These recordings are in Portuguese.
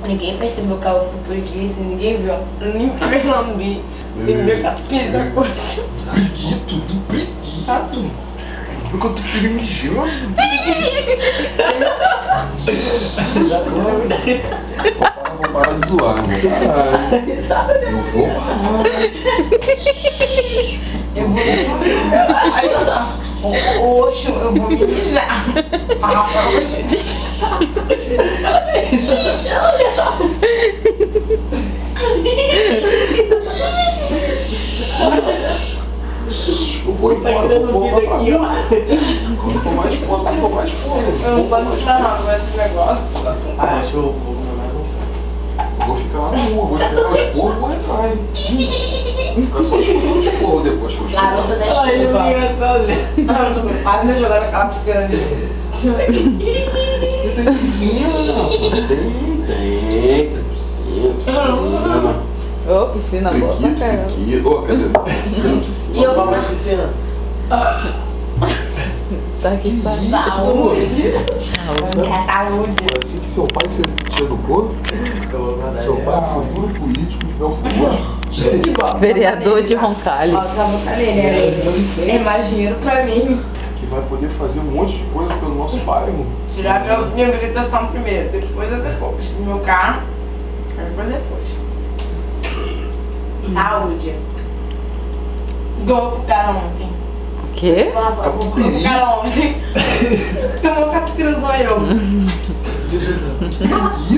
Ninguém percebeu que eu fui preguiça, ninguém viu. Nem que eu lambi. Ninguém capira da coxa. Preguiça. Porque eu tô querendo mijando. Vou parar de zoar, não vou parar. Eu vou parar. Eu vou mijar. Oxo, eu vou mijar. Eu vou embora, eu vou voltar pra mim. Quando for mais foda, eu vou mais foda. Eu não posso estar com esse negócio. Ah, acho que eu vou Eu vou ficar lá na rua, vou esperar os porros, vou entrar, hein. Fica só escutando os porros depois que eu escuto. Garota da escola. Eu tô quase me jogando aquela piscina de... Tem piscina, piscina. Ô, piscina boa pra caramba. Ô, cadê? Piscina. E eu vou pra piscina. Tá aqui pra saúde. Saúde. É assim que seu pai se tira do corpo. Seu pai foi puro político, não vereador de Roncalli. Ó, só vou saber, né? É mais dinheiro pra mim. Que vai poder fazer um monte de coisa pelo nosso bairro. Tirar minha habilitação primeiro, depois eu depois. Meu carro, depois. Saúde. Dou pro cara ontem. O quê? Dou pro cara ontem. Tomou catupirizou eu.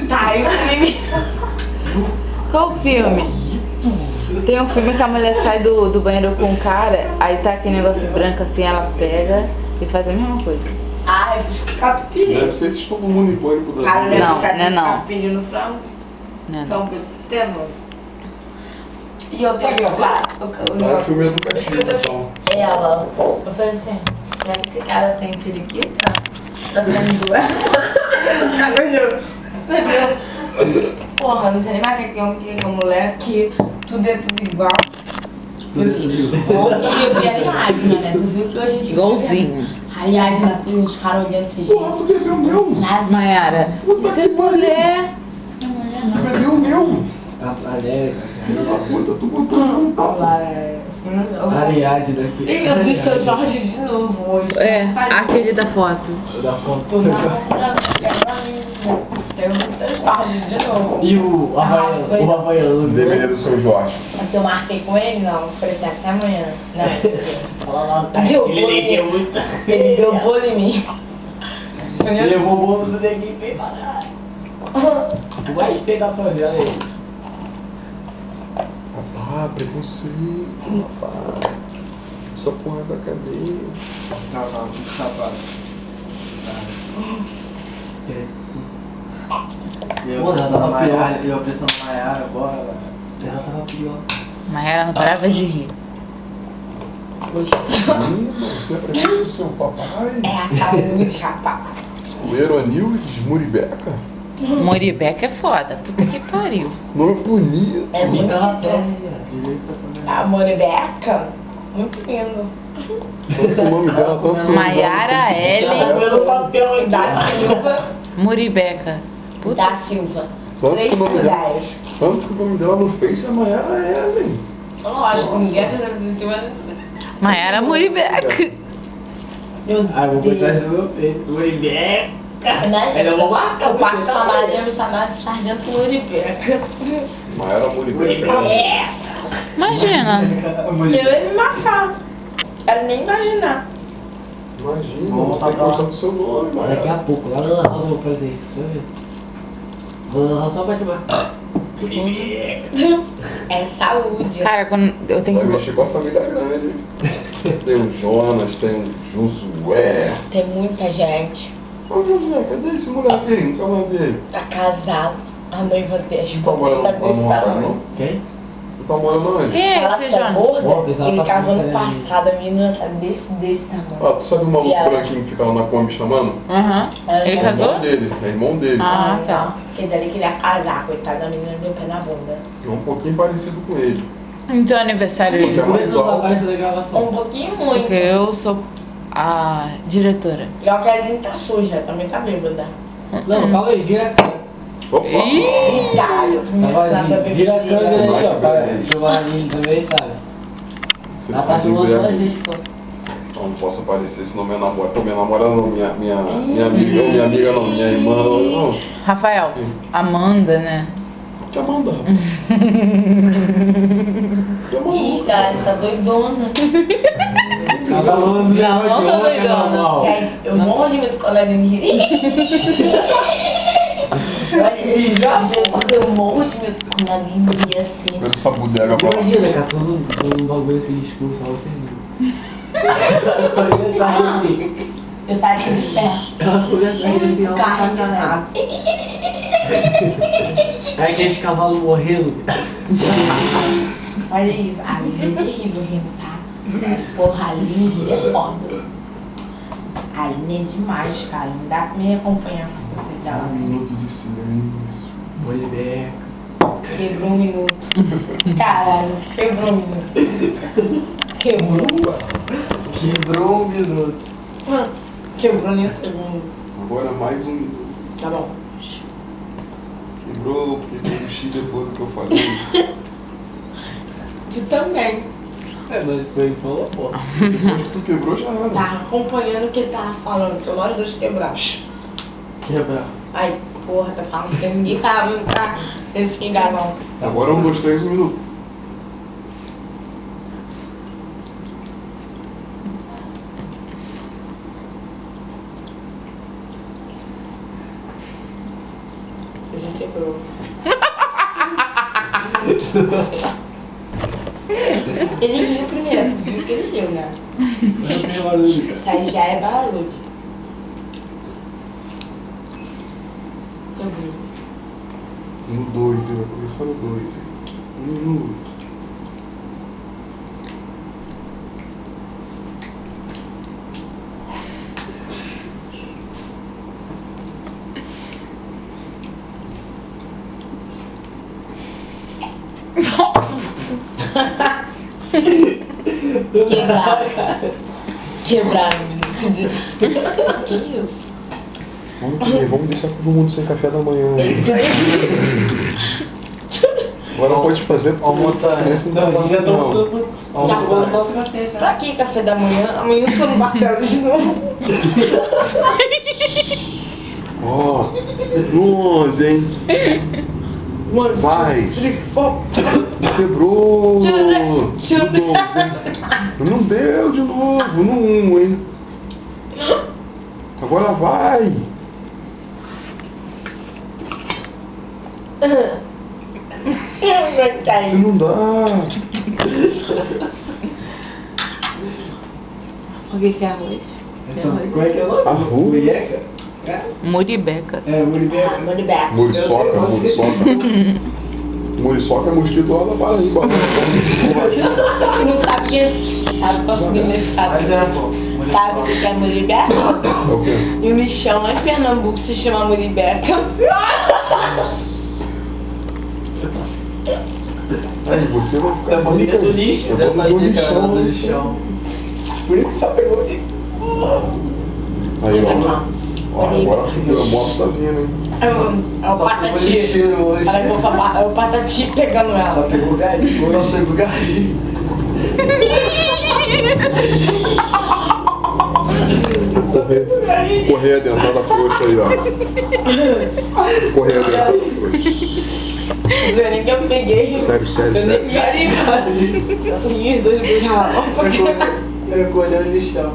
Tá, eu filme. Qual filme? Tem um filme que a mulher sai do banheiro com um cara, aí tá aquele negócio branco assim, ela pega e faz a mesma coisa. Ah, eu fiz catupiry. Deve ser se todo mundo em pânico da Cara, vida. Não, não é não. Catupiry no frango. Não, não. Então, temos. E eu tenho É filme educativo, então. Ela, eu falei assim, será que esse cara tem periquita? Tá sendo doente? Porra, não sei nem mais o que é um, que é uma mulher, que tudo é tudo igual. E eu vi a Ariadna, né? Tu viu que hoje a gente... Igualzinho. A Ariadna tem uns caras olhando assim, Porra, tu bebeu meu. Mayara, Puta que que pariu. mulher. Tu bebeu meu. Filha da puta, tu botou junto. Ariadne daqui. Eu vi seu Jorge de novo hoje. É, aquele da foto. Da foto. Tô namorando, eu vi seu Jorge de novo. E o Havaiano? DVD do seu Jorge. Mas eu marquei com ele, não. Falei assim, até amanhã. Não. Deu bolo em mim. Ele deu bolo em mim. Ele levou o bolo do neguinho e fez parar. Tu vai pegar pra ver, olha aí. Ah, preconceito, rapaz. Essa porra é da cadeia. Não, muito safado. Pô, já tava pior. Eu pressão na Maiara, bora. Já tava pior. Mayara não parava de rir. Você é prefeito do seu papai? É a saúde, rapaz. O Eronildes Muribeca? Moribeca é foda, puta que pariu. Nome bonito. É muito Então, lindo. A Moribeca, muito lindo. O nome dela tanto que eu Mayara L. Pelo papel Da Silva. Moribeca. Puta. Da Silva. Tanto que 3 o nome por dela- 10. Tanto que o nome dela no Face é Mayara Ellen. Lógico, ninguém tá Mayara Moribeca. Meu Ah, eu vou botar Deus. isso no meu peito. Muribeca. Eu vou marcar o quarto da Maria, me chamar de Sargento Moribeca. Mayara Muribeca. Imagina. Eu ia me marcar. Quero nem imaginar. Imagina, Vamos você tem que falar. gostar do seu nome, Daqui a Mayara. pouco, lá na Lan House eu vou fazer isso, vai ver. Vou na Lan House só pra te marcar. É saúde. Cara, quando eu tenho Vai que... mexer com a família grande. Tem o Jonas, tem o Josué. Tem muita gente. Ô Josué, cadê esse molequinho? Nunca mais vi ele. Tá casado. A noiva dele. Tu tá morando lá no Roca, não? Quem? Tu tá morando onde? Quem é Ela esse tá Jonas? gorda. Ó, pensava Ele que ela casou no tava fazendo passado. A menina tá desse tamanho. Ah, tu sabe o maluco E ela? branquinho que fica lá na Kombi chamando? Aham. Ele É casou? irmão dele, é irmão dele. Ah, tá. Porque dali queria casar. Coitada da menina, deu pé na bunda. É um pouquinho parecido com ele. Então aniversário Porque dele. é mais Não alto. aparece da gravação. Um pouquinho muito. Porque eu sou a diretora. E a Kelly tá suja, também tá bêbada. Não, calma aí, vira a cara. Opa! Ih! Cara, eu tô começando a beber. Vira a câmera aí, ó, Vai, pra vai. filmar ali também, sabe? Você Ela tá pode filmando só a ver. gente, só. Eu não posso aparecer, senão minha namorada. Minha namorada não, minha amiga. Minha amiga não, minha irmã não. Rafael, Amanda, né? Que Amanda? Que Amanda? Ih, cara, tá doidona. Ela tá falando do Não, não tô negócio de ontem, doidona. normal. Gente, eu morro de medo quando ela me rir. E já? Jesus, eu morro de medo quando ela me rir assim. Pega essa bodega pra lá. Imagina, cara, todo um bagulho assim, escuro, só você viu. Eu estaria de pé. Ela foi atrás de ela Carro tá enganado. Aí aqueles cavalos morrendo. Olha isso, a Aline é terrível rindo, tá? Porra, a Aline é foda. A Aline é demais, cara. Não dá pra me acompanhar com você dela. Minuto de silêncio. Molibeca. Quebrou um minuto. Caralho, quebrou um minuto. Quebrou. Quebrou um minuto. Quebrou em um segundo. Agora mais um minuto. Tá bom. Quebrou, porque tem um X depois do que eu falei. Tu também. É, mas foi ele que falou, pô. Depois que tu quebrou já era. Tá acompanhando o que ele tava falando, que nós dois quebramos. Quebrar. Ai, porra, tá falando que ninguém tava pra esse enganão. Agora 1, 2, 3, 1 minuto. A gente quebrou. Ele viu primeiro, viu que ele viu, né? Não tem barulho, cara. Isso aí já é barulho. Quebrou. No 2, ele vai começar no 2. 1 minuto. Quebraram. Quebraram. Que isso? Vamos deixar todo mundo sem café da manhã. Agora pode fazer porque esse não tá fazendo não. Agora nosso café já. Pra que café da manhã? Amanhã eu tô no martelo de novo. Ó, 11, hein? Mano, Vai. Pô, Quebrou. Tira. No 12, hein? Não deu de novo. No 1, hein? Agora vai. Se não dá. O que é arroz? Como é que é o nome? Arroz? Muribeca? Muribeca. É, Muribeca. Muribeca. Muriçoca, muriçoca. Muriçoca é mosquito lá da Paraíba. Tu não sabia? Sabe qual é o significado? Mas é, pô. Sabe o que é Muribeca? É o quê? E o lixão lá em Pernambuco se chama Muribeca. Aí você vai ficar É a família do lixo. Eu É a vou no família lixão. do lixão. Por isso que só pegou aqui. Aí, ó. Agora a moto tá vindo, hein? É o Patati. Ela vou falar, é o Patati pegando Só ela. pegou o galinho. Só pegou o galinho. Correr dentro da coxa aí, ó. Correr dentro da coxa. Não é nem que eu peguei. Sério, sério, Eu nem sério. vi. Eu vi os dois beijaram. Eu colhei o lixão.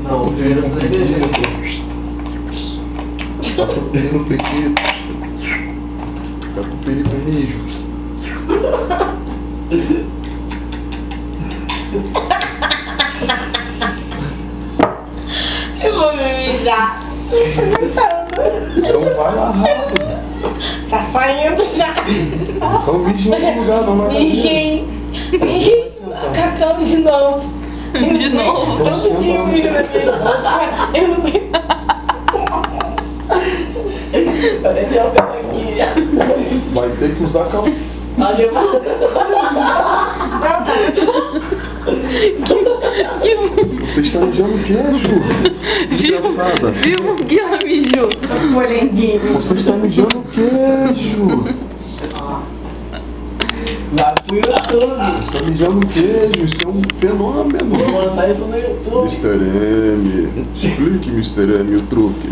Não, o primeiro foi beijando. Catupiry no pequito. Catupiry com mijo. Eu vou me mijar. Então vai lá rápido. Tá saindo já. Então mija em outro lugar, não vai Mijei. Mijei. Cacando de novo. De novo? Todo dia eu mijo na minha boca. Eu não tenho. Eu deixei o pé aqui. Vai ter que usar calma. Olha, eu Você está mijando o queijo? Desgraçada. Viu que ela mijou? Molenguinho. Você está mijando o queijo. Lá pro YouTube. Você está mijando o queijo. Isso é um fenômeno. Vou lançar isso no YouTube. Mr. M. Explique, Mr. M, o truque.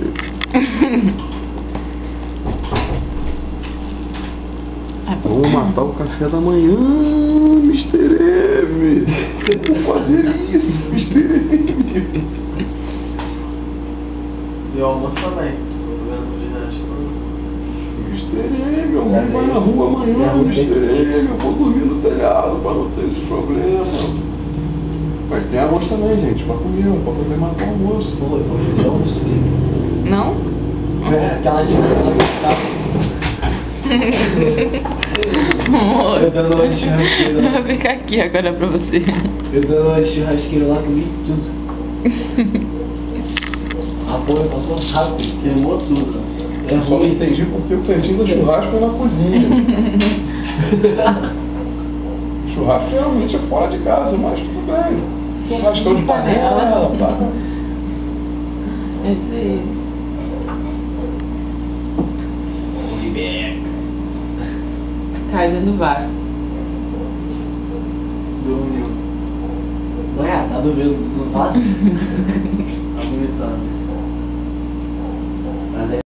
Vamos matar o café da manhã, Mr. M. Vou fazer isso, Mr. M. E o almoço também. Mr. M, eu vou para na rua amanhã, Mr. M. Eu vou dormir no telhado para não ter esse problema. Mas tem arroz também, gente, para comer, para poder matar o almoço. Pô, hoje eu almocei. Não? Aquela churrasqueira que tava. Eu dando uma de churrasqueira lá. Vou ficar aqui agora pra você. Eu dando uma de churrasqueira lá, comi tudo. A porra passou rápido, queimou tudo. É Eu só não ruim. entendi porque o cantinho do churrasco é na cozinha. Churrasco realmente é fora de casa, mas tudo bem. Churrascão de panela, pá. Esse aí. Caiu no vaso. Dormiu. Não é? Tá dormindo no vaso? Tá vomitando.